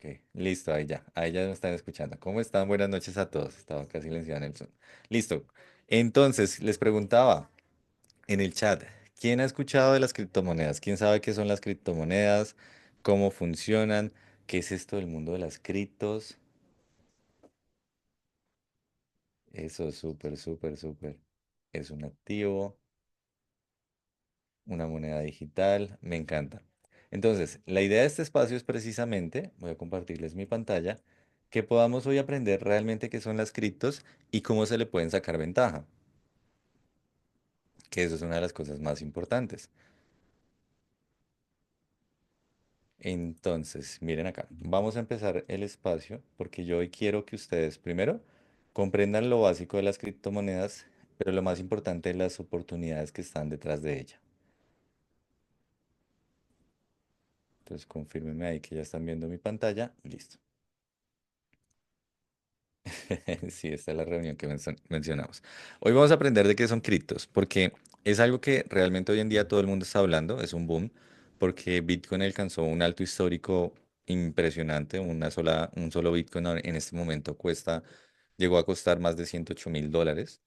Ok, listo, ahí ya me están escuchando. ¿Cómo están? Buenas noches a todos. Estaba casi silenciado en el Zoom. Listo. Entonces, les preguntaba en el chat, ¿quién ha escuchado de las criptomonedas? ¿Quién sabe qué son las criptomonedas? ¿Cómo funcionan? ¿Qué es esto del mundo de las criptos? Eso es súper, súper, súper. Es un activo, una moneda digital, me encanta. Entonces, la idea de este espacio es precisamente, voy a compartirles mi pantalla, que podamos hoy aprender realmente qué son las criptos y cómo se le pueden sacar ventaja, que eso es una de las cosas más importantes. Entonces, miren acá, vamos a empezar el espacio porque yo hoy quiero que ustedes primero comprendan lo básico de las criptomonedas, pero lo más importante, las oportunidades que están detrás de ella. Entonces, confírmenme ahí que ya están viendo mi pantalla. Listo. Sí, esta es la reunión que mencionamos. Hoy vamos a aprender de qué son criptos, porque es algo que realmente hoy en día todo el mundo está hablando, es un boom, porque Bitcoin alcanzó un alto histórico impresionante, un solo Bitcoin en este momento llegó a costar más de $108.000.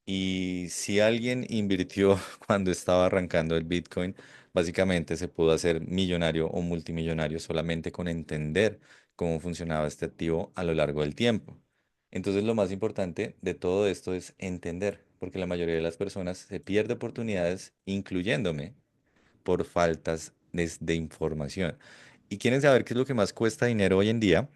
Y si alguien invirtió cuando estaba arrancando el Bitcoin, básicamente se pudo hacer millonario o multimillonario solamente con entender cómo funcionaba este activo a lo largo del tiempo. Entonces, lo más importante de todo esto es entender, porque la mayoría de las personas se pierde oportunidades, incluyéndome, por faltas de información. Y quieren saber qué es lo que más cuesta dinero hoy en día.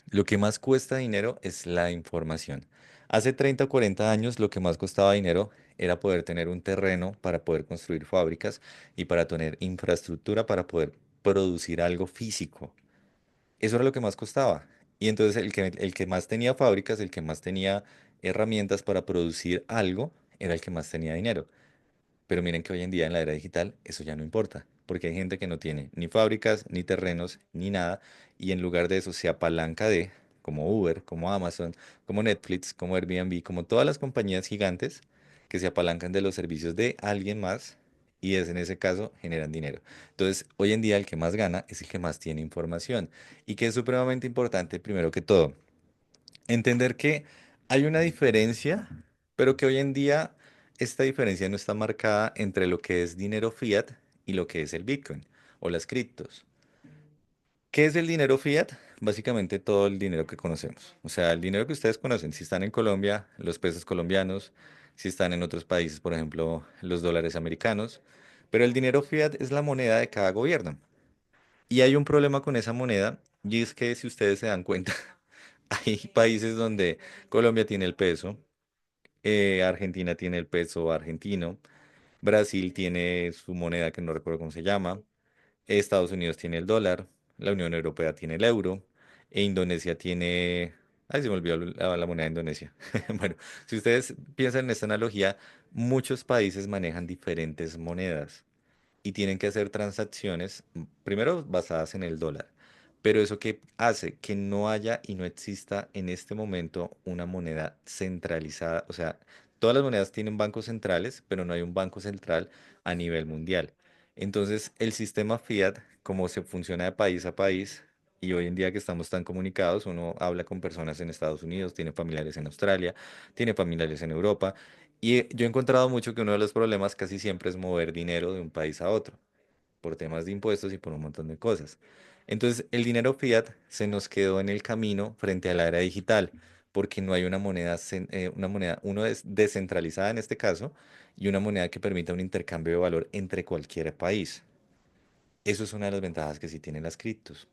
Lo que más cuesta dinero es la información. Hace 30 o 40 años lo que más costaba dinero era poder tener un terreno para poder construir fábricas y para tener infraestructura para poder producir algo físico. Eso era lo que más costaba. Y entonces el que más tenía fábricas, el que más tenía herramientas para producir algo, era el que más tenía dinero. Pero miren que hoy en día en la era digital eso ya no importa, porque hay gente que no tiene ni fábricas, ni terrenos, ni nada, y en lugar de eso se apalanca de, como Uber, como Amazon, como Netflix, como Airbnb, como todas las compañías gigantes que se apalancan de los servicios de alguien más y es en ese caso generan dinero. Entonces, hoy en día el que más gana es el que más tiene información y que es supremamente importante, primero que todo, entender que hay una diferencia, pero que hoy en día esta diferencia no está marcada entre lo que es dinero fiat y lo que es el Bitcoin o las criptos. ¿Qué es el dinero fiat? Básicamente todo el dinero que conocemos. O sea, el dinero que ustedes conocen, si están en Colombia, los pesos colombianos, si están en otros países, por ejemplo, los dólares americanos. Pero el dinero fiat es la moneda de cada gobierno. Y hay un problema con esa moneda, y es que si ustedes se dan cuenta, hay países donde Colombia tiene el peso, Argentina tiene el peso argentino, Brasil tiene su moneda que no recuerdo cómo se llama, Estados Unidos tiene el dólar, la Unión Europea tiene el euro, e Indonesia tiene... Ay, se me olvidó la moneda de Indonesia. Bueno, si ustedes piensan en esta analogía, muchos países manejan diferentes monedas y tienen que hacer transacciones, primero basadas en el dólar. Pero eso que hace que no haya y no exista en este momento una moneda centralizada. O sea, todas las monedas tienen bancos centrales, pero no hay un banco central a nivel mundial. Entonces, el sistema fiat, como se funciona de país a país, y hoy en día que estamos tan comunicados, uno habla con personas en Estados Unidos, tiene familiares en Australia, tiene familiares en Europa, y yo he encontrado mucho que uno de los problemas casi siempre es mover dinero de un país a otro, por temas de impuestos y por un montón de cosas. Entonces, el dinero fiat se nos quedó en el camino frente a la era digital, porque no hay una moneda, uno es descentralizada en este caso, y una moneda que permita un intercambio de valor entre cualquier país. Eso es una de las ventajas que sí tienen las criptos.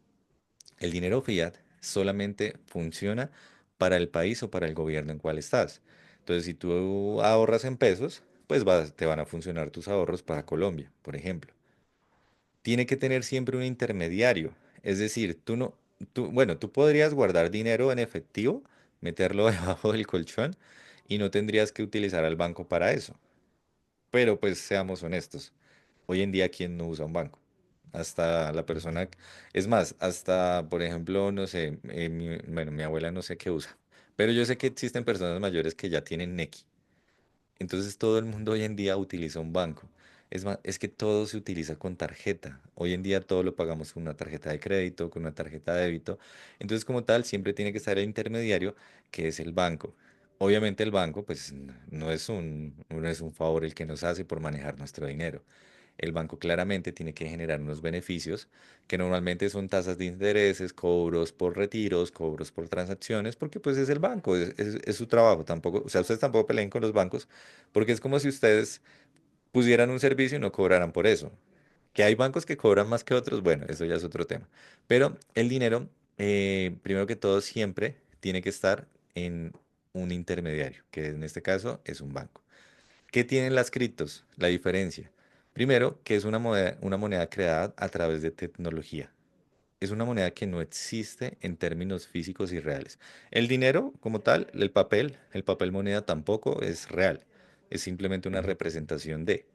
El dinero fiat solamente funciona para el país o para el gobierno en cual estás. Entonces, si tú ahorras en pesos, pues te van a funcionar tus ahorros para Colombia, por ejemplo. Tiene que tener siempre un intermediario. Es decir, tú no, bueno, tú podrías guardar dinero en efectivo, meterlo debajo del colchón y no tendrías que utilizar al banco para eso. Pero pues seamos honestos, hoy en día ¿quién no usa un banco? Hasta la persona, es más, hasta, por ejemplo, no sé, bueno, mi abuela no sé qué usa, pero yo sé que existen personas mayores que ya tienen Nequi. Entonces todo el mundo hoy en día utiliza un banco. Es más, es que todo se utiliza con tarjeta. Hoy en día todo lo pagamos con una tarjeta de crédito, con una tarjeta de débito. Entonces, como tal, siempre tiene que estar el intermediario, que es el banco. Obviamente el banco, pues, no es un favor el que nos hace por manejar nuestro dinero. El banco claramente tiene que generar unos beneficios que normalmente son tasas de intereses, cobros por retiros, cobros por transacciones, porque pues es el banco, es su trabajo. Tampoco, o sea, ustedes tampoco peleen con los bancos, porque es como si ustedes pusieran un servicio y no cobraran por eso. Que hay bancos que cobran más que otros, bueno, eso ya es otro tema. Pero el dinero, primero que todo, siempre tiene que estar en un intermediario, que en este caso es un banco. ¿Qué tienen las criptos? La diferencia. Primero, que es una moneda creada a través de tecnología. Es una moneda que no existe en términos físicos y reales. El dinero, como tal, el papel moneda tampoco es real. Es simplemente una representación de.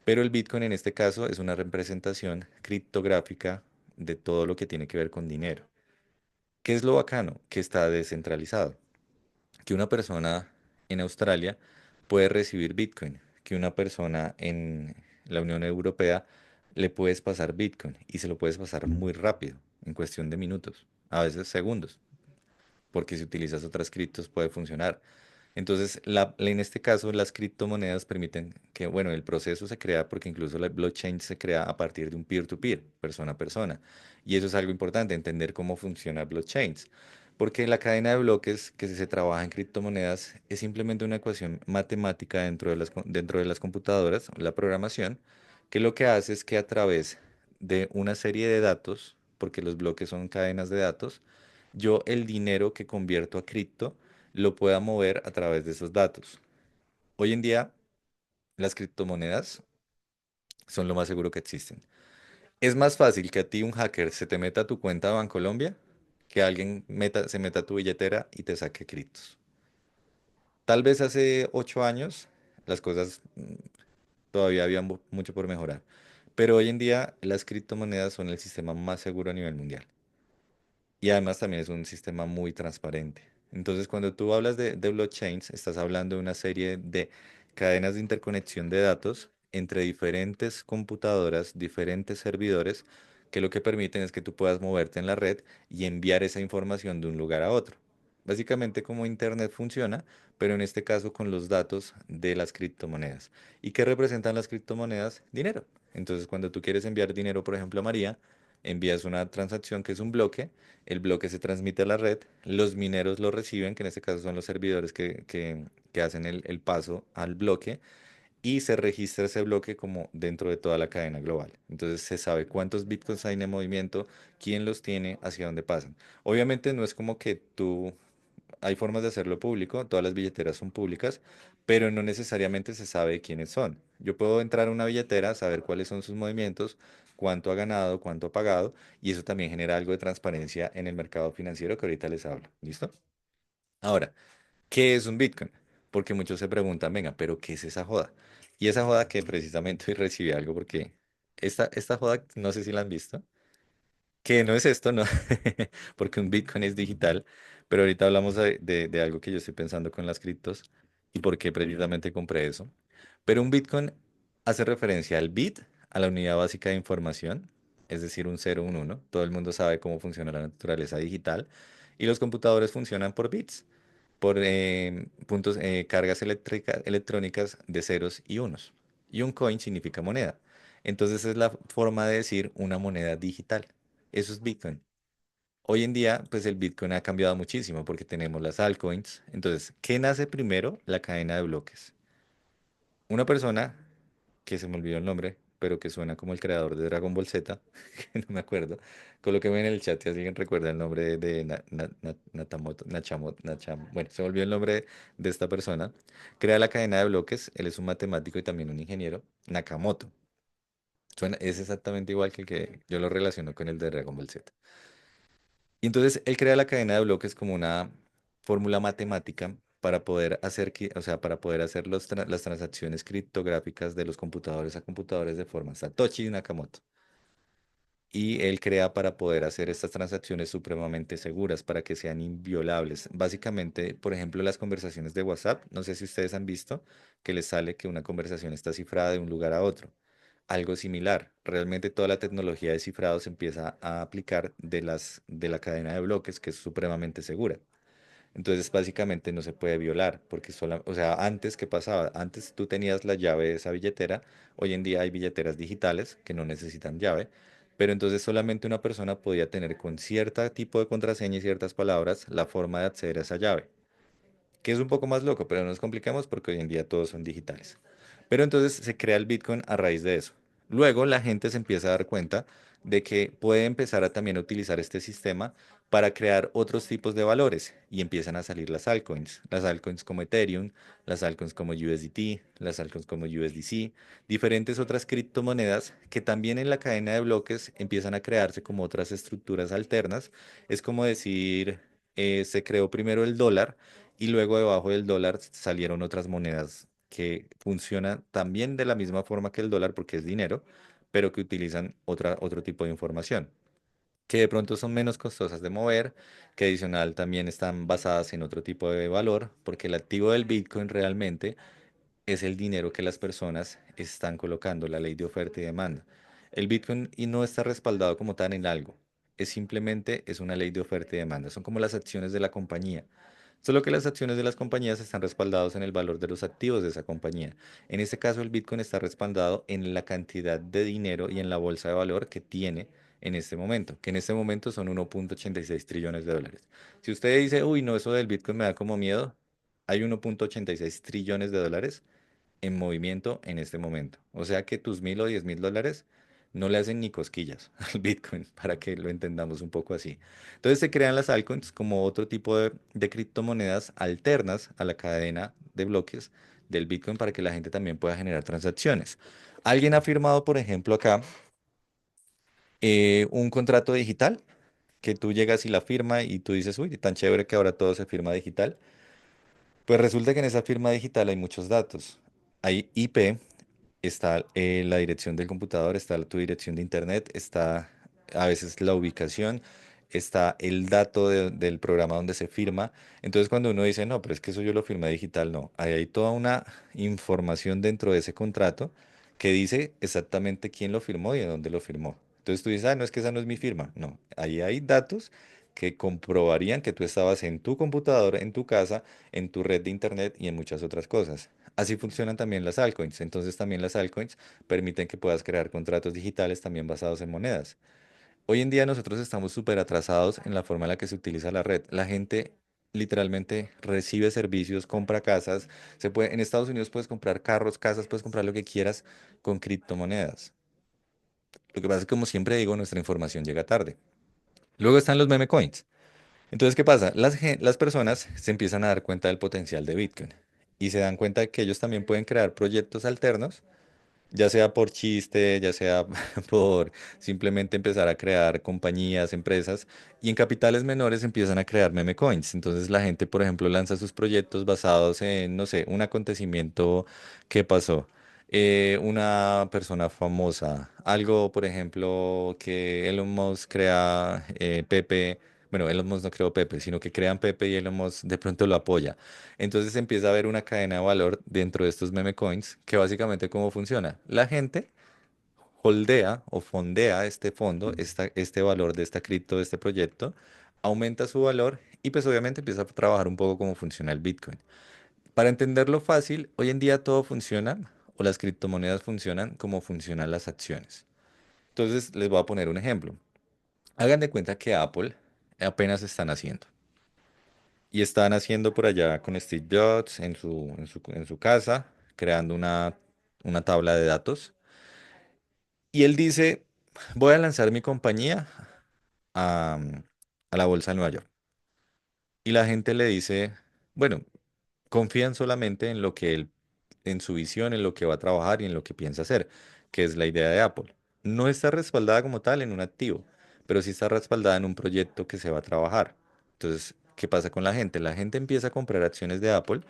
Pero el Bitcoin en este caso es una representación criptográfica de todo lo que tiene que ver con dinero. ¿Qué es lo bacano? Que está descentralizado. Que una persona en Australia puede recibir Bitcoin, que una persona en la Unión Europea le puedes pasar Bitcoin y se lo puedes pasar muy rápido, en cuestión de minutos, a veces segundos, porque si utilizas otras criptos puede funcionar. Entonces, en este caso, las criptomonedas permiten que, bueno, el proceso se crea porque incluso la blockchain se crea a partir de un peer-to-peer, persona a persona. Y eso es algo importante, entender cómo funciona blockchains. Porque la cadena de bloques que se trabaja en criptomonedas es simplemente una ecuación matemática dentro de las computadoras, la programación, que lo que hace es que a través de una serie de datos, porque los bloques son cadenas de datos, yo el dinero que convierto a cripto lo pueda mover a través de esos datos. Hoy en día, las criptomonedas son lo más seguro que existen. Es más fácil que a ti un hacker se te meta a tu cuenta de Bancolombia que alguien se meta a tu billetera y te saque criptos. Tal vez hace 8 años las cosas todavía había mucho por mejorar, pero hoy en día las criptomonedas son el sistema más seguro a nivel mundial. Y además también es un sistema muy transparente. Entonces, cuando tú hablas de blockchains, estás hablando de una serie de cadenas de interconexión de datos entre diferentes computadoras, diferentes servidores, que lo que permiten es que tú puedas moverte en la red y enviar esa información de un lugar a otro. Básicamente como Internet funciona, pero en este caso con los datos de las criptomonedas. ¿Y qué representan las criptomonedas? Dinero. Entonces, cuando tú quieres enviar dinero, por ejemplo, a María, envías una transacción que es un bloque, el bloque se transmite a la red, los mineros lo reciben, que en este caso son los servidores que hacen el paso al bloque, y se registra ese bloque como dentro de toda la cadena global. Entonces se sabe cuántos bitcoins hay en movimiento, quién los tiene, hacia dónde pasan. Obviamente no es como que tú hay formas de hacerlo público, todas las billeteras son públicas, pero no necesariamente se sabe quiénes son. Yo puedo entrar a una billetera, saber cuáles son sus movimientos, cuánto ha ganado, cuánto ha pagado, y eso también genera algo de transparencia en el mercado financiero que ahorita les hablo. ¿Listo? Ahora, ¿qué es un Bitcoin? Porque muchos se preguntan, venga, pero ¿qué es esa joda? Y esa joda que precisamente hoy recibí algo porque esta joda, no sé si la han visto, que no es esto, ¿no? Porque un Bitcoin es digital, pero ahorita hablamos de algo que yo estoy pensando con las criptos y por qué precisamente compré eso. Pero un Bitcoin hace referencia al bit, a la unidad básica de información, es decir, un cero, un uno. Todo el mundo sabe cómo funciona la naturaleza digital y los computadores funcionan por bits, por puntos, cargas electrónicas de ceros y unos. Y un coin significa moneda. Entonces es la forma de decir una moneda digital. Eso es Bitcoin. Hoy en día, pues el Bitcoin ha cambiado muchísimo porque tenemos las altcoins. Entonces, ¿qué nace primero? La cadena de bloques. Una persona, que se me olvidó el nombre, pero que suena como el creador de Dragon Ball Z, que no me acuerdo, colóqueme en el chat si alguien recuerda el nombre de Natamoto, bueno, se me olvidó el nombre de esta persona. Crea la cadena de bloques, él es un matemático y también un ingeniero, Nakamoto. Es exactamente igual que el que yo lo relaciono con el de Dragon Ball Z. Y entonces él crea la cadena de bloques como una fórmula matemática para poder hacer, o sea, para poder hacer las transacciones criptográficas de los computadores a computadores de forma Satoshi Nakamoto. Y él crea para poder hacer estas transacciones supremamente seguras, para que sean inviolables. Básicamente, por ejemplo, las conversaciones de WhatsApp, no sé si ustedes han visto que les sale que una conversación está cifrada de un lugar a otro. algo similar. Realmente toda la tecnología de cifrado se empieza a aplicar de la cadena de bloques, que es supremamente segura. Entonces, básicamente no se puede violar, porque o sea, antes, ¿qué pasaba? Antes tú tenías la llave de esa billetera, hoy en día hay billeteras digitales que no necesitan llave, pero entonces solamente una persona podía tener con cierto tipo de contraseña y ciertas palabras la forma de acceder a esa llave, que es un poco más loco, pero no nos compliquemos porque hoy en día todos son digitales. Pero entonces se crea el Bitcoin a raíz de eso. Luego la gente se empieza a dar cuenta de que puede empezar a también utilizar este sistema para crear otros tipos de valores y empiezan a salir las altcoins como Ethereum, las altcoins como USDT, las altcoins como USDC, diferentes otras criptomonedas que también en la cadena de bloques empiezan a crearse como otras estructuras alternas. Es como decir, se creó primero el dólar y luego debajo del dólar salieron otras monedas que funcionan también de la misma forma que el dólar porque es dinero, pero que utilizan otro tipo de información, que de pronto son menos costosas de mover, que adicional también están basadas en otro tipo de valor, porque el activo del Bitcoin realmente es el dinero que las personas están colocando, la ley de oferta y demanda. El Bitcoin y no está respaldado como tal en algo, es simplemente es una ley de oferta y demanda, son como las acciones de la compañía. Solo que las acciones de las compañías están respaldadas en el valor de los activos de esa compañía. En este caso, el Bitcoin está respaldado en la cantidad de dinero y en la bolsa de valor que tiene en este momento, que en este momento son 1,86 trillones de dólares. Si usted dice, uy, no, eso del Bitcoin me da como miedo, hay 1,86 trillones de dólares en movimiento en este momento. O sea que tus 1.000 o 10.000 dólares no le hacen ni cosquillas al Bitcoin, para que lo entendamos un poco así. Entonces se crean las altcoins como otro tipo de criptomonedas alternas a la cadena de bloques del Bitcoin para que la gente también pueda generar transacciones. Alguien ha firmado, por ejemplo, acá un contrato digital que tú llegas y la firma y tú dices, uy, tan chévere que ahora todo se firma digital. Pues resulta que en esa firma digital hay muchos datos. Hay IP, está la dirección del computador, está tu dirección de internet, está a veces la ubicación, está el dato del programa donde se firma. Entonces cuando uno dice, no, pero es que eso yo lo firmé digital, no. Ahí hay toda una información dentro de ese contrato que dice exactamente quién lo firmó y de dónde lo firmó. Entonces tú dices, ah, no es que esa no es mi firma. No, ahí hay datos que comprobarían que tú estabas en tu computador, en tu casa, en tu red de internet y en muchas otras cosas. Así funcionan también las altcoins. Entonces también las altcoins permiten que puedas crear contratos digitales también basados en monedas. Hoy en día nosotros estamos súper atrasados en la forma en la que se utiliza la red. La gente literalmente recibe servicios, compra casas. En Estados Unidos puedes comprar carros, casas, puedes comprar lo que quieras con criptomonedas. Lo que pasa es que, como siempre digo, nuestra información llega tarde. Luego están los meme coins. Entonces, ¿qué pasa? Las personas se empiezan a dar cuenta del potencial de Bitcoin y se dan cuenta de que ellos también pueden crear proyectos alternos, ya sea por chiste, ya sea por simplemente empezar a crear compañías, empresas, y en capitales menores empiezan a crear meme coins. Entonces la gente, por ejemplo, lanza sus proyectos basados en, no sé, un acontecimiento que pasó, una persona famosa, algo, por ejemplo, que Elon Musk crea Pepe. Bueno, Elon Musk no creó Pepe, sino que crean Pepe y Elon Musk de pronto lo apoya. Entonces empieza a haber una cadena de valor dentro de estos meme coins, que básicamente cómo funciona. La gente holdea o fondea este fondo, este valor de esta cripto, de este proyecto, aumenta su valor y pues obviamente empieza a trabajar un poco cómo funciona el Bitcoin. Para entenderlo fácil, hoy en día todo funciona o las criptomonedas funcionan como funcionan las acciones. Entonces les voy a poner un ejemplo. Hagan de cuenta que Apple apenas están haciendo. Y están haciendo por allá con Steve Jobs en su casa, creando una tabla de datos. Y él dice, voy a lanzar mi compañía a, a la bolsa de Nueva York. Y la gente le dice, bueno, confían solamente en lo que él, en su visión, en lo que va a trabajar y en lo que piensa hacer, que es la idea de Apple. No está respaldada como tal en un activo, pero sí está respaldada en un proyecto que se va a trabajar. Entonces, ¿qué pasa con la gente? La gente empieza a comprar acciones de Apple,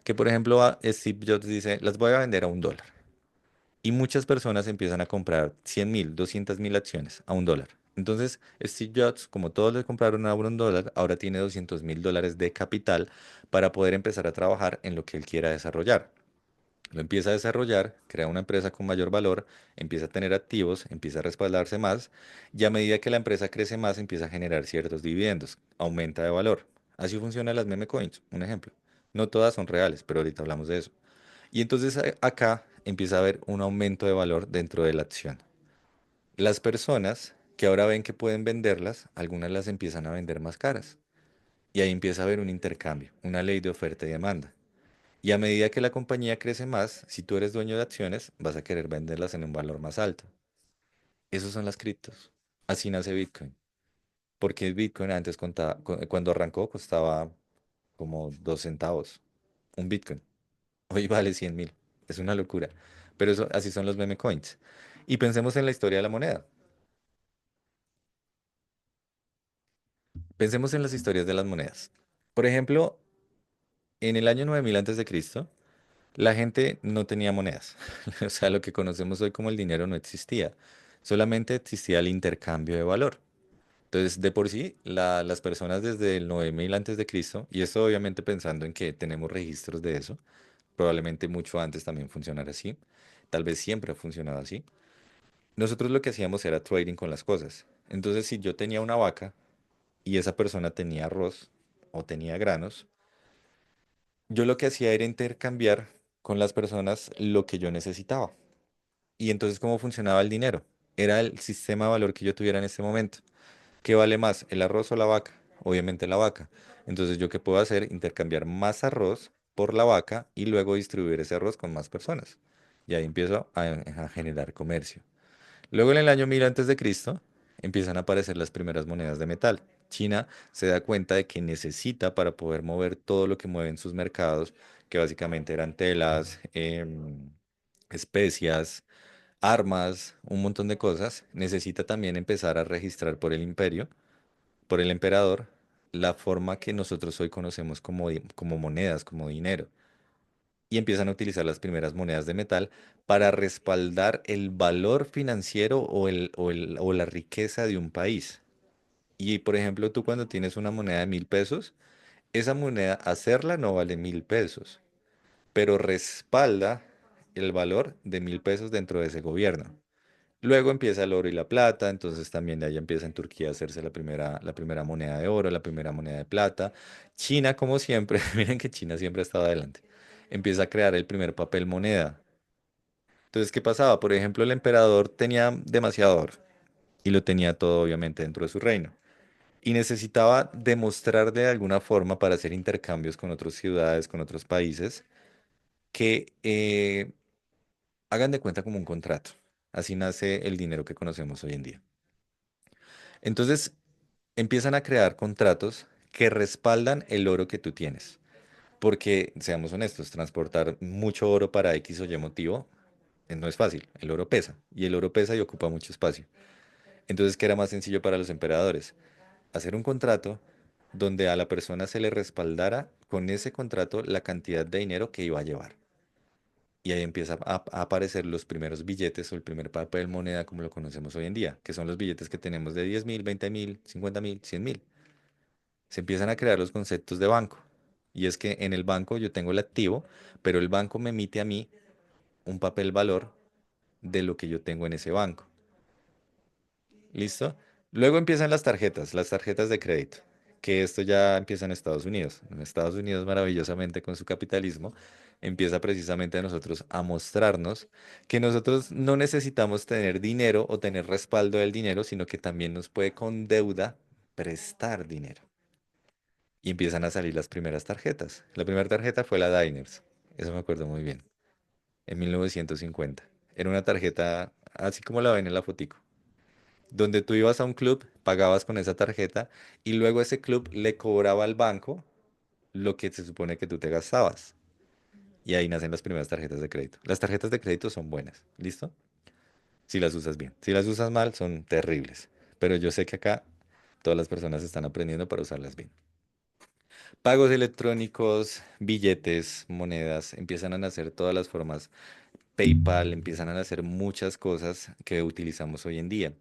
que por ejemplo Steve Jobs dice, las voy a vender a $1. Y muchas personas empiezan a comprar 100.000, 200.000 acciones a $1. Entonces, Steve Jobs, como todos le compraron a $1, ahora tiene $200.000 de capital para poder empezar a trabajar en lo que él quiera desarrollar. Lo empieza a desarrollar, crea una empresa con mayor valor, empieza a tener activos, empieza a respaldarse más, y a medida que la empresa crece más, empieza a generar ciertos dividendos, aumenta de valor. Así funcionan las meme coins, un ejemplo. No todas son reales, pero ahorita hablamos de eso. Y entonces acá empieza a haber un aumento de valor dentro de la acción. Las personas que ahora ven que pueden venderlas, algunas las empiezan a vender más caras. Y ahí empieza a haber un intercambio, una ley de oferta y demanda. Y a medida que la compañía crece más, si tú eres dueño de acciones, vas a querer venderlas en un valor más alto. Esos son las criptos. Así nace Bitcoin. Porque Bitcoin antes cuando arrancó costaba como 2 centavos un Bitcoin. Hoy vale 100.000. Es una locura. Pero eso, así son los meme coins. Y pensemos en la historia de la moneda. Pensemos en las historias de las monedas. Por ejemplo, en el año 9000 antes de Cristo, la gente no tenía monedas. O sea, lo que conocemos hoy como el dinero no existía. Solamente existía el intercambio de valor. Entonces, de por sí, las personas desde el 9000 antes de Cristo, y esto obviamente pensando en que tenemos registros de eso, probablemente mucho antes también funcionara así, tal vez siempre ha funcionado así. Nosotros lo que hacíamos era trading con las cosas. Entonces, si yo tenía una vaca y esa persona tenía arroz o tenía granos, yo lo que hacía era intercambiar con las personas lo que yo necesitaba. Y entonces, ¿cómo funcionaba el dinero? Era el sistema de valor que yo tuviera en ese momento. ¿Qué vale más, el arroz o la vaca? Obviamente la vaca. Entonces, ¿yo qué puedo hacer? Intercambiar más arroz por la vaca y luego distribuir ese arroz con más personas. Y ahí empiezo a generar comercio. Luego, en el año 1000 antes de Cristo, empiezan a aparecer las primeras monedas de metal. China se da cuenta de que necesita para poder mover todo lo que mueve en sus mercados, que básicamente eran telas, especias, armas, un montón de cosas, necesita también empezar a registrar por el imperio, por el emperador, la forma que nosotros hoy conocemos como monedas, como dinero. Y empiezan a utilizar las primeras monedas de metal para respaldar el valor financiero o la riqueza de un país. Y por ejemplo, tú cuando tienes una moneda de 1000 pesos, esa moneda hacerla no vale 1000 pesos, pero respalda el valor de 1000 pesos dentro de ese gobierno. Luego empieza el oro y la plata, entonces también de ahí empieza en Turquía a hacerse la primera moneda de oro, la primera moneda de plata. China, como siempre, miren que China siempre ha estado adelante, empieza a crear el primer papel moneda. Entonces, ¿qué pasaba? Por ejemplo, el emperador tenía demasiado oro y lo tenía todo obviamente dentro de su reino. Y necesitaba demostrar de alguna forma para hacer intercambios con otras ciudades, con otros países, que hagan de cuenta como un contrato. Así nace el dinero que conocemos hoy en día. Entonces, empiezan a crear contratos que respaldan el oro que tú tienes. Porque, seamos honestos, transportar mucho oro para X o Y motivo no es fácil. El oro pesa y el oro pesa y ocupa mucho espacio. Entonces, ¿qué era más sencillo para los emperadores? Hacer un contrato donde a la persona se le respaldara con ese contrato la cantidad de dinero que iba a llevar. Y ahí empieza a aparecer los primeros billetes o el primer papel moneda como lo conocemos hoy en día, que son los billetes que tenemos de 10.000, 20.000, 50.000, 100.000. Se empiezan a crear los conceptos de banco. Y es que en el banco yo tengo el activo, pero el banco me emite a mí un papel valor de lo que yo tengo en ese banco. ¿Listo? Luego empiezan las tarjetas de crédito, que esto ya empieza en Estados Unidos. En Estados Unidos, maravillosamente con su capitalismo, empieza precisamente a nosotros a mostrarnos que nosotros no necesitamos tener dinero o tener respaldo del dinero, sino que también nos puede con deuda prestar dinero. Y empiezan a salir las primeras tarjetas. La primera tarjeta fue la Diners, eso me acuerdo muy bien, en 1950. Era una tarjeta así como la ven en la fotico, donde tú ibas a un club, pagabas con esa tarjeta y luego ese club le cobraba al banco lo que se supone que tú te gastabas. Y ahí nacen las primeras tarjetas de crédito. Las tarjetas de crédito son buenas, ¿listo? Si las usas bien. Si las usas mal, son terribles. Pero yo sé que acá todas las personas están aprendiendo para usarlas bien. Pagos electrónicos, billetes, monedas, empiezan a nacer todas las formas. PayPal, empiezan a nacer muchas cosas que utilizamos hoy en día.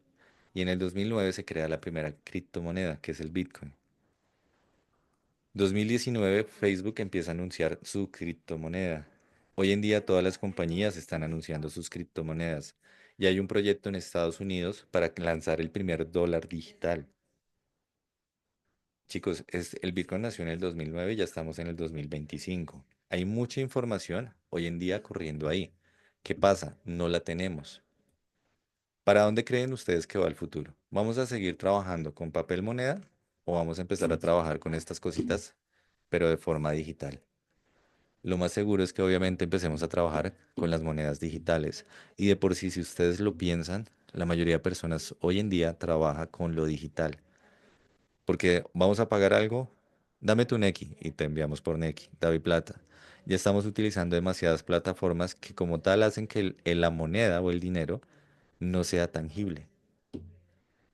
Y en el 2009 se crea la primera criptomoneda, que es el Bitcoin. 2019 Facebook empieza a anunciar su criptomoneda. Hoy en día todas las compañías están anunciando sus criptomonedas y hay un proyecto en Estados Unidos para lanzar el primer dólar digital. Chicos, el Bitcoin nació en el 2009 y ya estamos en el 2025. Hay mucha información hoy en día corriendo ahí. ¿Qué pasa? No la tenemos. ¿Para dónde creen ustedes que va el futuro? ¿Vamos a seguir trabajando con papel moneda o vamos a empezar a trabajar con estas cositas, pero de forma digital? Lo más seguro es que obviamente empecemos a trabajar con las monedas digitales. Y de por sí, si ustedes lo piensan, la mayoría de personas hoy en día trabaja con lo digital. Porque vamos a pagar algo, dame tu Nequi y te enviamos por Nequi, Davi Plata. Ya estamos utilizando demasiadas plataformas que como tal hacen que la moneda o el dinero no sea tangible.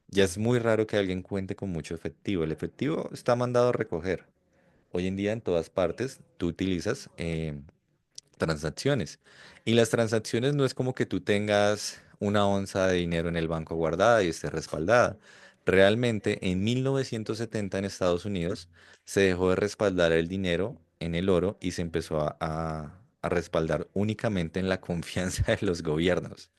Ya es muy raro que alguien cuente con mucho efectivo. El efectivo está mandado a recoger. Hoy en día en todas partes tú utilizas transacciones. Y las transacciones no es como que tú tengas una onza de dinero en el banco guardada y esté respaldada. Realmente en 1970 en Estados Unidos se dejó de respaldar el dinero en el oro y se empezó a respaldar únicamente en la confianza de los gobiernos.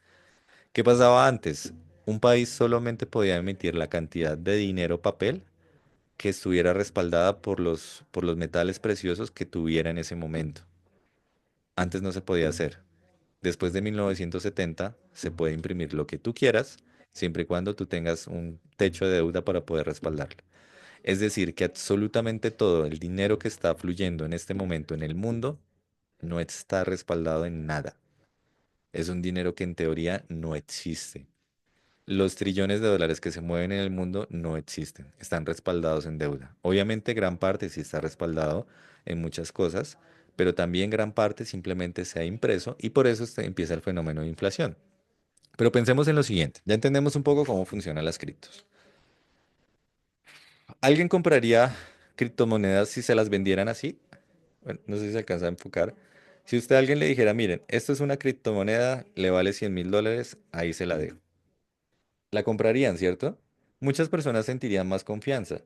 ¿Qué pasaba antes? Un país solamente podía emitir la cantidad de dinero papel que estuviera respaldada por los metales preciosos que tuviera en ese momento. Antes no se podía hacer. Después de 1970 se puede imprimir lo que tú quieras, siempre y cuando tú tengas un techo de deuda para poder respaldarlo. Es decir, que absolutamente todo el dinero que está fluyendo en este momento en el mundo no está respaldado en nada. Es un dinero que en teoría no existe. Los trillones de dólares que se mueven en el mundo no existen, están respaldados en deuda. Obviamente gran parte sí está respaldado en muchas cosas, pero también gran parte simplemente se ha impreso y por eso empieza el fenómeno de inflación. Pero pensemos en lo siguiente, ya entendemos un poco cómo funcionan las criptos. ¿Alguien compraría criptomonedas si se las vendieran así? Bueno, no sé si se alcanza a enfocar. Si usted a alguien le dijera, miren, esto es una criptomoneda, le vale $100.000, ahí se la dejo. La comprarían, ¿cierto? Muchas personas sentirían más confianza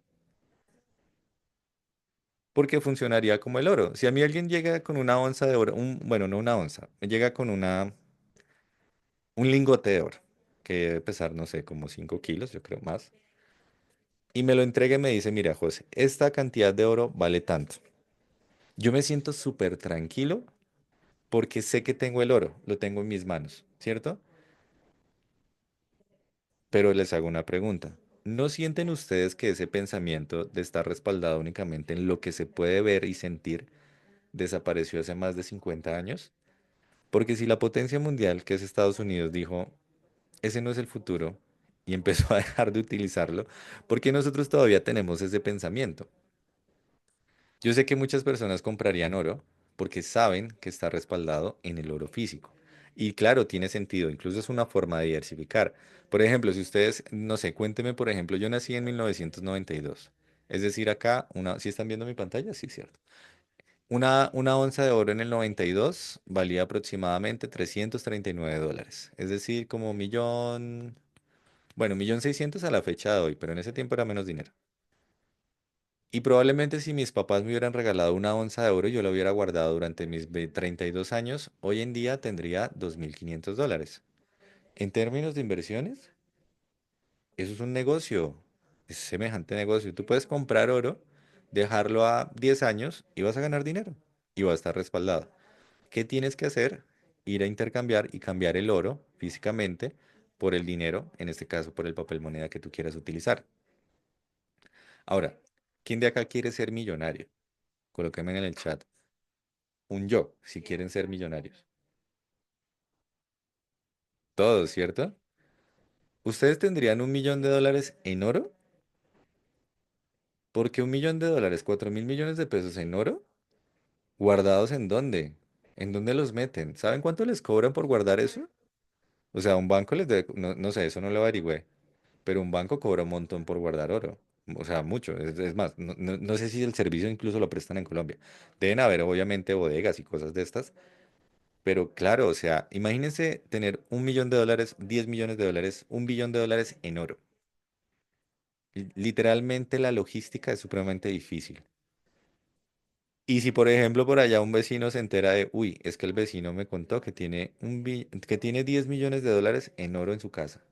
porque funcionaría como el oro. Si a mí alguien llega con una onza de oro, bueno, no una onza, me llega con un lingote de oro, que debe pesar, no sé, como 5 kilos, yo creo más, y me lo entrega y me dice, mira, José, esta cantidad de oro vale tanto. Yo me siento súper tranquilo porque sé que tengo el oro, lo tengo en mis manos, ¿cierto? Pero les hago una pregunta. ¿No sienten ustedes que ese pensamiento de estar respaldado únicamente en lo que se puede ver y sentir desapareció hace más de 50 años? Porque si la potencia mundial, que es Estados Unidos, dijo, ese no es el futuro y empezó a dejar de utilizarlo, ¿por qué nosotros todavía tenemos ese pensamiento? Yo sé que muchas personas comprarían oro porque saben que está respaldado en el oro físico. Y claro, tiene sentido, incluso es una forma de diversificar. Por ejemplo, si ustedes, no sé, cuénteme, por ejemplo, yo nací en 1992. Es decir, acá, ¿sí están viendo mi pantalla? Sí, cierto. Una onza de oro en el 92 valía aproximadamente $339. Es decir, como millón, bueno, 1.600.000 a la fecha de hoy, pero en ese tiempo era menos dinero. Y probablemente si mis papás me hubieran regalado una onza de oro, yo la hubiera guardado durante mis 32 años, hoy en día tendría $2.500. En términos de inversiones, eso es un negocio, es semejante negocio. Tú puedes comprar oro, dejarlo a 10 años y vas a ganar dinero y va a estar respaldado. ¿Qué tienes que hacer? Ir a intercambiar y cambiar el oro físicamente por el dinero, en este caso por el papel moneda que tú quieras utilizar. Ahora, ¿quién de acá quiere ser millonario? Colóquenme en el chat. Un yo, si quieren ser millonarios. Todos, ¿cierto? ¿Ustedes tendrían $1.000.000 en oro? ¿Por qué $1.000.000? ¿4.000 millones de pesos en oro? ¿Guardados en dónde? ¿En dónde los meten? ¿Saben cuánto les cobran por guardar eso? O sea, un banco les debe, no, no sé, eso no lo averigüé, pero un banco cobra un montón por guardar oro. O sea, mucho. Es más, no sé si el servicio incluso lo prestan en Colombia. Deben haber, obviamente, bodegas y cosas de estas. Pero claro, o sea, imagínense tener $1.000.000, $10.000.000, $1.000.000.000 en oro. Literalmente la logística es supremamente difícil. Y si, por ejemplo, por allá un vecino se entera de, uy, es que el vecino me contó que tiene que tiene 10 millones de dólares en oro en su casa.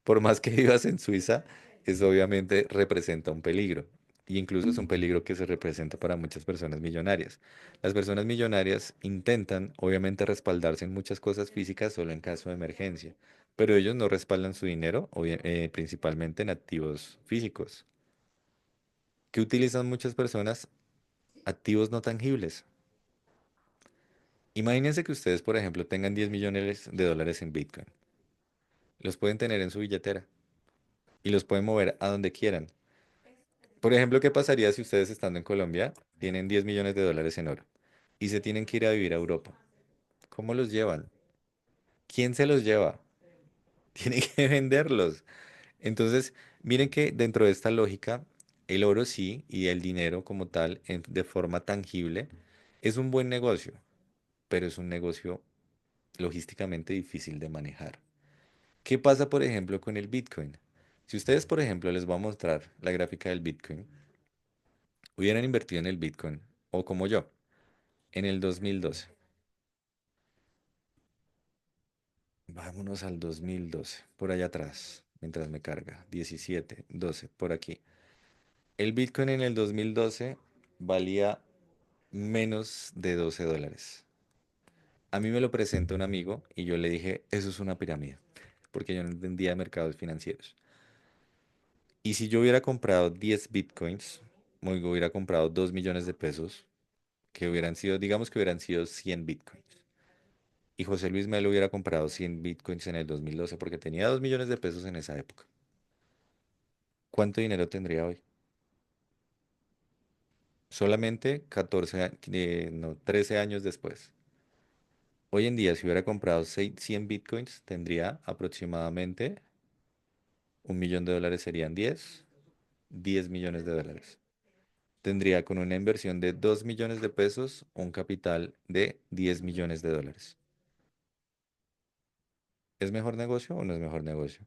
Por más que vivas en Suiza, eso obviamente representa un peligro. Y incluso es un peligro que se representa para muchas personas millonarias. Las personas millonarias intentan, obviamente, respaldarse en muchas cosas físicas solo en caso de emergencia, pero ellos no respaldan su dinero, principalmente en activos físicos. ¿Qué utilizan muchas personas? Activos no tangibles. Imagínense que ustedes, por ejemplo, tengan 10 millones de dólares en Bitcoin. Los pueden tener en su billetera y los pueden mover a donde quieran. Por ejemplo, ¿qué pasaría si ustedes estando en Colombia tienen 10 millones de dólares en oro y se tienen que ir a vivir a Europa? ¿Cómo los llevan? ¿Quién se los lleva? Tiene que venderlos. Entonces, miren que dentro de esta lógica, el oro sí y el dinero como tal, de forma tangible, es un buen negocio, pero es un negocio logísticamente difícil de manejar. ¿Qué pasa, por ejemplo, con el Bitcoin? Si ustedes, por ejemplo, les voy a mostrar la gráfica del Bitcoin, hubieran invertido en el Bitcoin, o como yo, en el 2012. Vámonos al 2012, por allá atrás, mientras me carga. 17, 12, por aquí. El Bitcoin en el 2012 valía menos de $12. A mí me lo presenta un amigo y yo le dije, eso es una pirámide, porque yo no entendía de mercados financieros. Y si yo hubiera comprado 10 Bitcoins, o hubiera comprado 2 millones de pesos, que hubieran sido, digamos que hubieran sido 100 Bitcoins. Y José Luis Melo hubiera comprado 100 Bitcoins en el 2012 porque tenía 2 millones de pesos en esa época. ¿Cuánto dinero tendría hoy? Solamente 14, no, 13 años después. Hoy en día, si hubiera comprado 100 bitcoins, tendría aproximadamente 1 millón de dólares, serían 10 millones de dólares. Tendría con una inversión de 2 millones de pesos un capital de 10 millones de dólares. ¿Es mejor negocio o no es mejor negocio?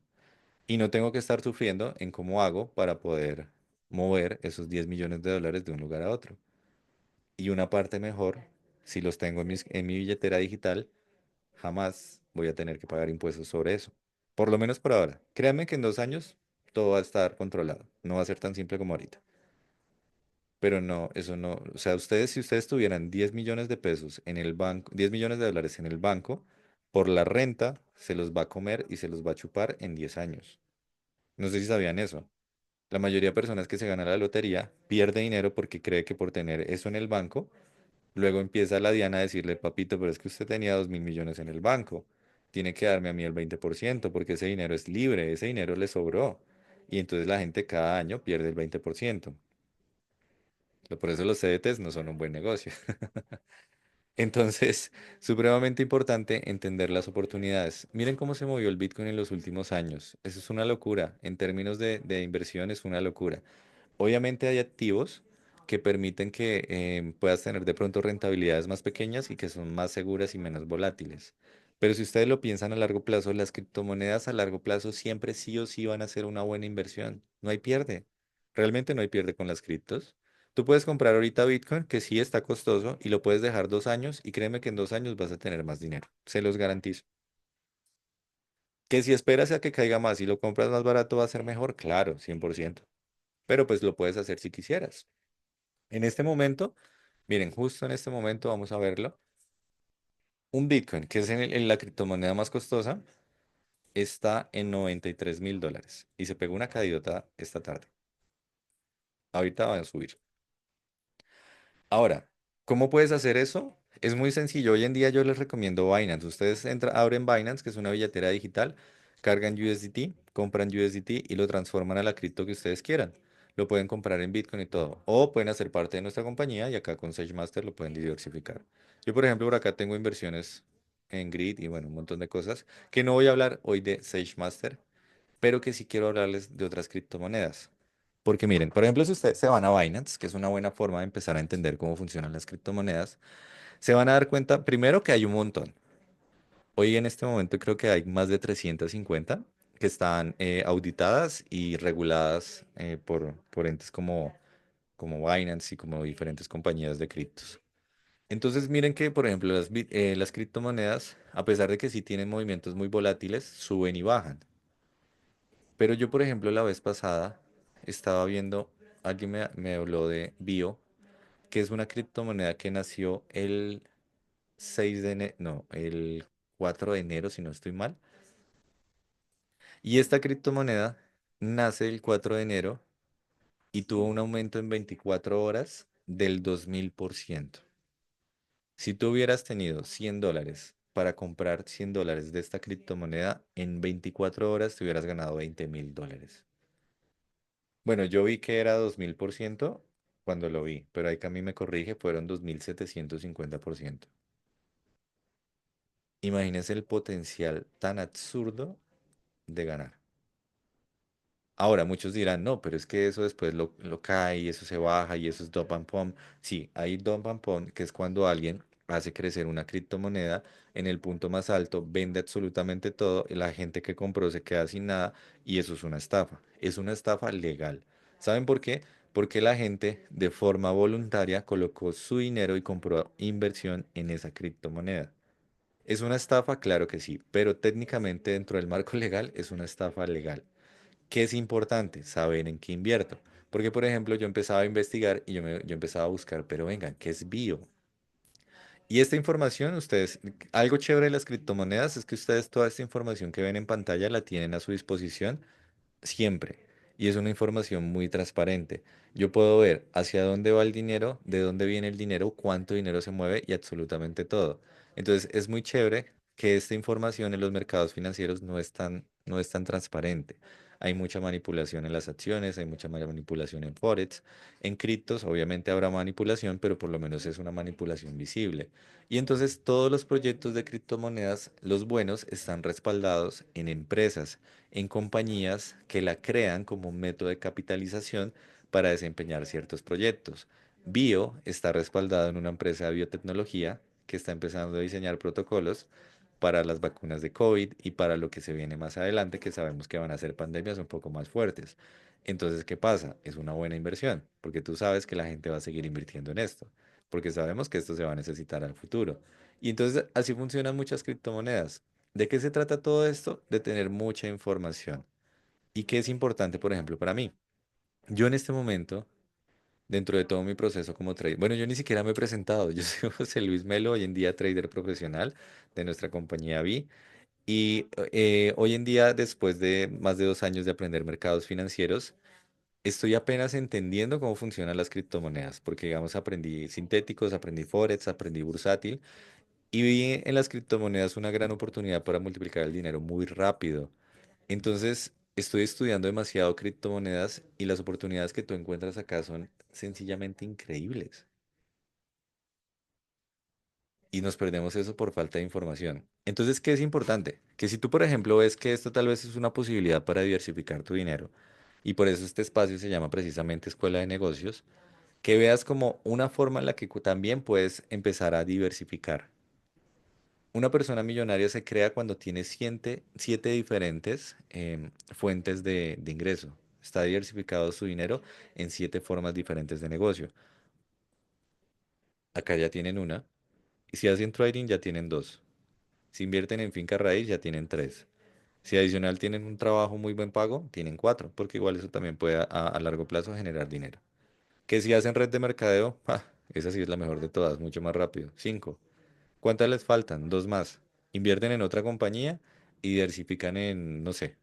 Y no tengo que estar sufriendo en cómo hago para poder mover esos 10 millones de dólares de un lugar a otro. Y una parte mejor, si los tengo en mi billetera digital, jamás voy a tener que pagar impuestos sobre eso. Por lo menos por ahora. Créanme que en 2 años todo va a estar controlado. No va a ser tan simple como ahorita. Pero no, eso no. O sea, ustedes, si ustedes tuvieran 10 millones de pesos en el banco, 10 millones de dólares en el banco, por la renta se los va a comer y se los va a chupar en 10 años. No sé si sabían eso. La mayoría de personas que se ganan la lotería pierde dinero porque cree que por tener eso en el banco, luego empieza la Diana a decirle, papito, pero es que usted tenía 2.000 millones en el banco. Tiene que darme a mí el 20% porque ese dinero es libre, ese dinero le sobró. Y entonces la gente cada año pierde el 20%. Por eso los CDTs no son un buen negocio. Entonces, supremamente importante entender las oportunidades. Miren cómo se movió el Bitcoin en los últimos años. Eso es una locura. En términos de inversión es una locura. Obviamente hay activos que permiten que puedas tener de pronto rentabilidades más pequeñas y que son más seguras y menos volátiles. Pero si ustedes lo piensan a largo plazo, las criptomonedas a largo plazo siempre sí o sí van a ser una buena inversión. No hay pierde. Realmente no hay pierde con las criptos. Tú puedes comprar ahorita Bitcoin, que sí está costoso, y lo puedes dejar 2 años y créeme que en 2 años vas a tener más dinero. Se los garantizo. Que si esperas a que caiga más y lo compras más barato va a ser mejor, claro, 100%. Pero pues lo puedes hacer si quisieras. En este momento, miren, justo en este momento vamos a verlo. Un Bitcoin, que es en la criptomoneda más costosa, está en $93.000 y se pegó una caída esta tarde. Ahorita va a subir. Ahora, ¿cómo puedes hacer eso? Es muy sencillo. Hoy en día yo les recomiendo Binance. Ustedes abren Binance, que es una billetera digital, cargan USDT, compran USDT y lo transforman a la cripto que ustedes quieran. Lo pueden comprar en Bitcoin y todo. O pueden hacer parte de nuestra compañía y acá con SageMaster lo pueden diversificar. Yo, por ejemplo, por acá tengo inversiones en Grid y bueno, un montón de cosas que no voy a hablar hoy de SageMaster, pero que sí quiero hablarles de otras criptomonedas. Porque miren, por ejemplo, si ustedes se van a Binance, que es una buena forma de empezar a entender cómo funcionan las criptomonedas, se van a dar cuenta primero que hay un montón. Hoy en este momento creo que hay más de 350 que están auditadas y reguladas por entes como como Binance y como diferentes compañías de criptos. Entonces miren que, por ejemplo, las criptomonedas, a pesar de que sí tienen movimientos muy volátiles, suben y bajan. Pero yo, por ejemplo, la vez pasada estaba viendo, alguien me habló de Bio, que es una criptomoneda que nació el 6 de enero, no, el 4 de enero, si no estoy mal. Y esta criptomoneda nace el 4 de enero y tuvo un aumento en 24 horas del 2000%. Si tú hubieras tenido $100 para comprar $100 de esta criptomoneda, en 24 horas te hubieras ganado $20.000. Bueno, yo vi que era 2000% cuando lo vi, pero ahí que a mí me corrige, fueron 2750%. Imagínense el potencial tan absurdo de ganar. Ahora, muchos dirán, no, pero es que eso después lo cae y eso se baja y eso es dump and pump. Sí, hay dump and pump, que es cuando alguien hace crecer una criptomoneda en el punto más alto, vende absolutamente todo, y la gente que compró se queda sin nada y eso es una estafa. Es una estafa legal. ¿Saben por qué? Porque la gente de forma voluntaria colocó su dinero y compró inversión en esa criptomoneda. ¿Es una estafa? Claro que sí, pero técnicamente dentro del marco legal es una estafa legal. ¿Qué es importante? Saber en qué invierto. Porque, por ejemplo, yo empezaba a investigar y yo empezaba a buscar, pero vengan, ¿qué es bio? Y esta información, ustedes, algo chévere de las criptomonedas es que ustedes toda esta información que ven en pantalla la tienen a su disposición siempre. Y es una información muy transparente. Yo puedo ver hacia dónde va el dinero, de dónde viene el dinero, cuánto dinero se mueve y absolutamente todo. Entonces es muy chévere que esta información en los mercados financieros no es tan transparente. Hay mucha manipulación en las acciones, hay mucha manipulación en Forex. En criptos obviamente habrá manipulación, pero por lo menos es una manipulación visible. Y entonces todos los proyectos de criptomonedas, los buenos, están respaldados en empresas, en compañías que la crean como un método de capitalización para desempeñar ciertos proyectos. Bio está respaldado en una empresa de biotecnología que está empezando a diseñar protocolos para las vacunas de COVID y para lo que se viene más adelante, que sabemos que van a ser pandemias un poco más fuertes. Entonces, ¿qué pasa? Es una buena inversión, porque tú sabes que la gente va a seguir invirtiendo en esto, porque sabemos que esto se va a necesitar al futuro. Y entonces así funcionan muchas criptomonedas. ¿De qué se trata todo esto? De tener mucha información. ¿Y qué es importante, por ejemplo, para mí? Yo en este momento, dentro de todo mi proceso como trader, bueno, yo ni siquiera me he presentado. Yo soy José Luis Melo, hoy en día trader profesional de nuestra compañía Vi. Y hoy en día, después de más de 2 años de aprender mercados financieros, estoy apenas entendiendo cómo funcionan las criptomonedas, porque digamos, aprendí sintéticos, aprendí Forex, aprendí bursátil. Y vi en las criptomonedas una gran oportunidad para multiplicar el dinero muy rápido. Entonces, estoy estudiando demasiado criptomonedas y las oportunidades que tú encuentras acá son sencillamente increíbles. Y nos perdemos eso por falta de información. Entonces, ¿qué es importante? Que si tú, por ejemplo, ves que esto tal vez es una posibilidad para diversificar tu dinero, y por eso este espacio se llama precisamente Escuela de Negocios, que veas como una forma en la que también puedes empezar a diversificar. Una persona millonaria se crea cuando tiene siete diferentes fuentes de ingreso. Está diversificado su dinero en 7 formas diferentes de negocio. Acá ya tienen una. Y si hacen trading ya tienen dos. Si invierten en finca raíz ya tienen tres. Si adicional tienen un trabajo muy buen pago, tienen cuatro, porque igual eso también puede a largo plazo generar dinero. Que si hacen red de mercadeo, esa sí es la mejor de todas, mucho más rápido. Cinco. ¿Cuántas les faltan? Dos más. Invierten en otra compañía y diversifican en, no sé,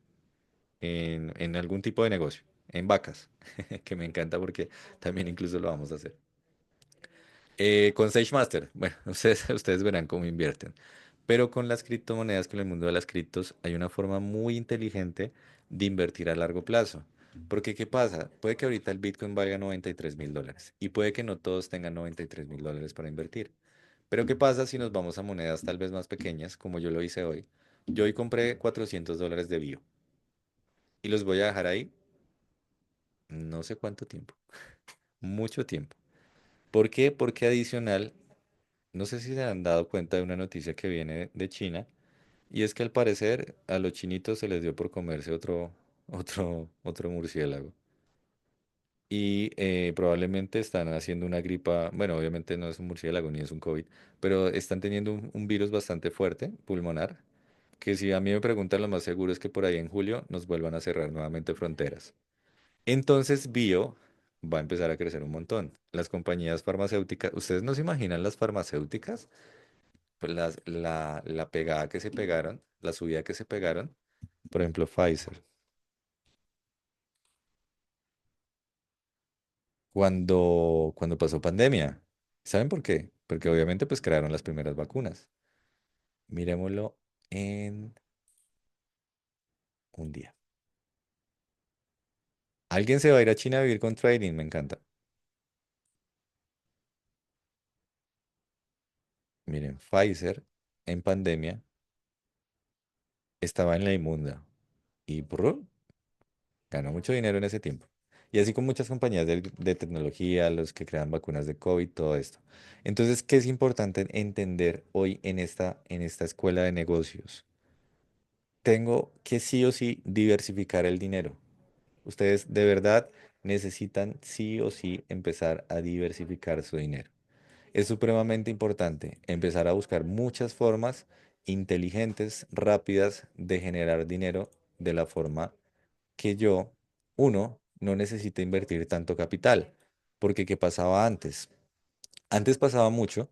en algún tipo de negocio, en vacas, que me encanta porque también incluso lo vamos a hacer. Con SageMaster, bueno, ustedes verán cómo invierten. Pero con las criptomonedas, con el mundo de las criptos, hay una forma muy inteligente de invertir a largo plazo. Porque, ¿qué pasa? Puede que ahorita el Bitcoin valga $93.000 y puede que no todos tengan $93.000 para invertir. Pero ¿qué pasa si nos vamos a monedas tal vez más pequeñas, como yo lo hice hoy? Yo hoy compré $400 de bio y los voy a dejar ahí no sé cuánto tiempo, mucho tiempo. ¿Por qué? Porque adicional, no sé si se han dado cuenta de una noticia que viene de China, y es que al parecer a los chinitos se les dio por comerse otro murciélago. y probablemente están haciendo una gripa, bueno, obviamente no es un murciélago ni es un COVID, pero están teniendo un virus bastante fuerte, pulmonar, que si a mí me preguntan, lo más seguro es que por ahí en julio nos vuelvan a cerrar nuevamente fronteras. Entonces bio va a empezar a crecer un montón. Las compañías farmacéuticas, ¿ustedes no se imaginan las farmacéuticas? Pues la pegada que se pegaron, la subida que se pegaron, por ejemplo, Pfizer, cuando pasó pandemia. ¿Saben por qué? Porque obviamente pues crearon las primeras vacunas. Miremoslo en un día. Alguien se va a ir a China a vivir con trading, me encanta. Miren, Pfizer en pandemia estaba en la inmunda y ¡prr! Ganó mucho dinero en ese tiempo. Y así con muchas compañías de tecnología, los que crean vacunas de COVID, todo esto. Entonces, ¿qué es importante entender hoy en esta escuela de negocios? Tengo que sí o sí diversificar el dinero. Ustedes de verdad necesitan sí o sí empezar a diversificar su dinero. Es supremamente importante empezar a buscar muchas formas inteligentes, rápidas de generar dinero de la forma que yo, uno, no necesite invertir tanto capital. Porque ¿qué pasaba antes? Antes pasaba mucho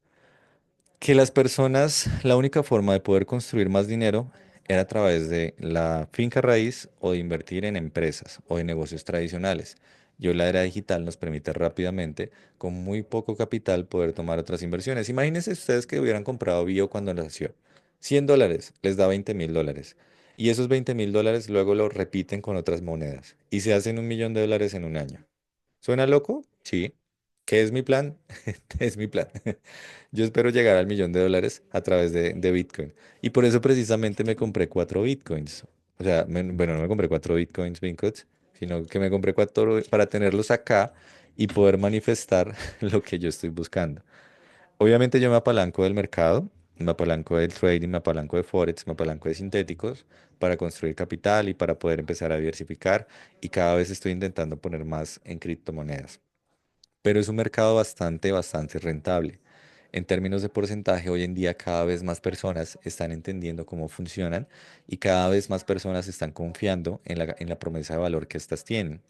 que las personas, la única forma de poder construir más dinero era a través de la finca raíz o de invertir en empresas o en negocios tradicionales. Y hoy la era digital nos permite rápidamente, con muy poco capital, poder tomar otras inversiones. Imagínense ustedes que hubieran comprado Bio cuando nació. $100 les da $20.000. Y esos $20.000 luego lo repiten con otras monedas. Y se hacen $1.000.000 en un año. ¿Suena loco? Sí. ¿Qué es mi plan? Es mi plan. Yo espero llegar al $1.000.000 a través de Bitcoin. Y por eso precisamente me compré 4 Bitcoins. O sea, bueno, no me compré 4 Bitcoins, Bincots, sino que me compré 4 para tenerlos acá y poder manifestar lo que yo estoy buscando. Obviamente yo me apalanco del mercado, me apalanco del trading, me apalanco de Forex, me apalanco de sintéticos para construir capital y para poder empezar a diversificar. Y cada vez estoy intentando poner más en criptomonedas, pero es un mercado bastante rentable. En términos de porcentaje, hoy en día cada vez más personas están entendiendo cómo funcionan y cada vez más personas están confiando en la promesa de valor que éstas tienen.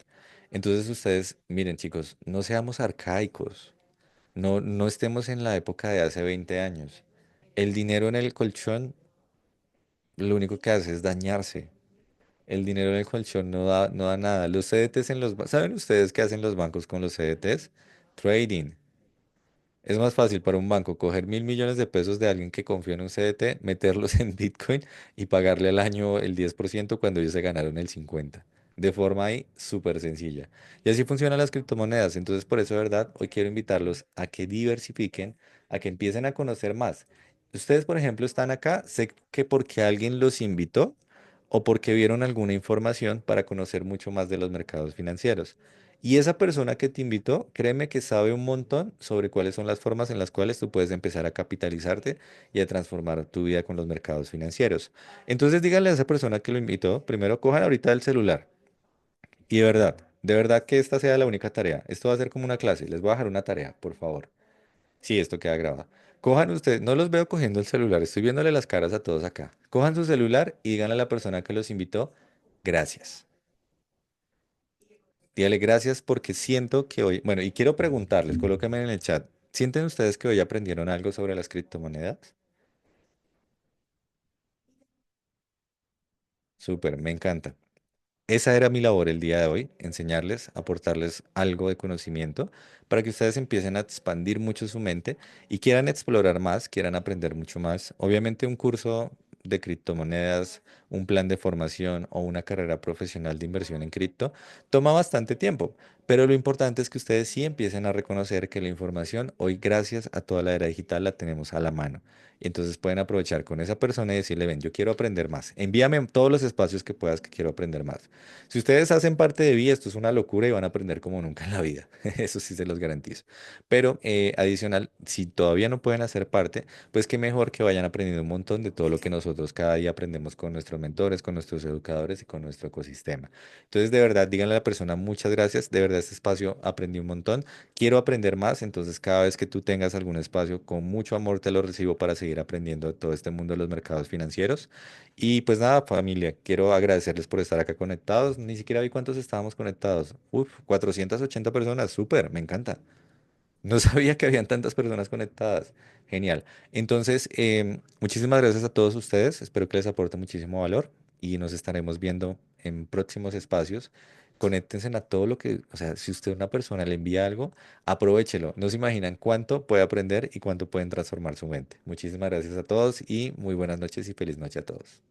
Entonces ustedes, miren chicos, no seamos arcaicos, no estemos en la época de hace 20 años. El dinero en el colchón lo único que hace es dañarse. El dinero en el colchón no da nada. Los CDTs en ¿saben ustedes qué hacen los bancos con los CDTs? Trading. Es más fácil para un banco coger 1.000.000.000 de pesos de alguien que confía en un CDT, meterlos en Bitcoin y pagarle al año el 10% cuando ellos se ganaron el 50%. De forma ahí súper sencilla. Y así funcionan las criptomonedas. Entonces, por eso, de verdad, hoy quiero invitarlos a que diversifiquen, a que empiecen a conocer más. Ustedes, por ejemplo, están acá, sé que porque alguien los invitó o porque vieron alguna información para conocer mucho más de los mercados financieros. Y esa persona que te invitó, créeme que sabe un montón sobre cuáles son las formas en las cuales tú puedes empezar a capitalizarte y a transformar tu vida con los mercados financieros. Entonces díganle a esa persona que lo invitó, primero cojan ahorita el celular y de verdad que esta sea la única tarea. Esto va a ser como una clase. Les voy a dejar una tarea, por favor. Sí, esto queda grabado. Cojan ustedes, no los veo cogiendo el celular, estoy viéndole las caras a todos acá. Cojan su celular y díganle a la persona que los invitó, gracias. Dígale gracias porque siento que hoy, bueno, y quiero preguntarles, colóquenme en el chat, ¿sienten ustedes que hoy aprendieron algo sobre las criptomonedas? Súper, me encanta. Esa era mi labor el día de hoy, enseñarles, aportarles algo de conocimiento para que ustedes empiecen a expandir mucho su mente y quieran explorar más, quieran aprender mucho más. Obviamente un curso de criptomonedas, un plan de formación o una carrera profesional de inversión en cripto toma bastante tiempo, pero lo importante es que ustedes sí empiecen a reconocer que la información hoy, gracias a toda la era digital, la tenemos a la mano. Y entonces pueden aprovechar con esa persona y decirle, ven, yo quiero aprender más. Envíame todos los espacios que puedas que quiero aprender más. Si ustedes hacen parte de VIA, esto es una locura y van a aprender como nunca en la vida. Eso sí se los garantizo. Pero adicional, si todavía no pueden hacer parte, pues qué mejor que vayan aprendiendo un montón de todo lo que nosotros cada día aprendemos con nuestro mentores, con nuestros educadores y con nuestro ecosistema. Entonces, de verdad, díganle a la persona muchas gracias. De verdad, este espacio aprendí un montón. Quiero aprender más, entonces cada vez que tú tengas algún espacio, con mucho amor te lo recibo para seguir aprendiendo de todo este mundo de los mercados financieros. Y pues nada, familia, quiero agradecerles por estar acá conectados. Ni siquiera vi cuántos estábamos conectados. Uf, 480 personas, súper, me encanta. No sabía que habían tantas personas conectadas. Genial. Entonces, muchísimas gracias a todos ustedes. Espero que les aporte muchísimo valor y nos estaremos viendo en próximos espacios. Conéctense a todo lo que, o sea, si usted a una persona le envía algo, aprovéchelo. No se imaginan cuánto puede aprender y cuánto pueden transformar su mente. Muchísimas gracias a todos y muy buenas noches y feliz noche a todos.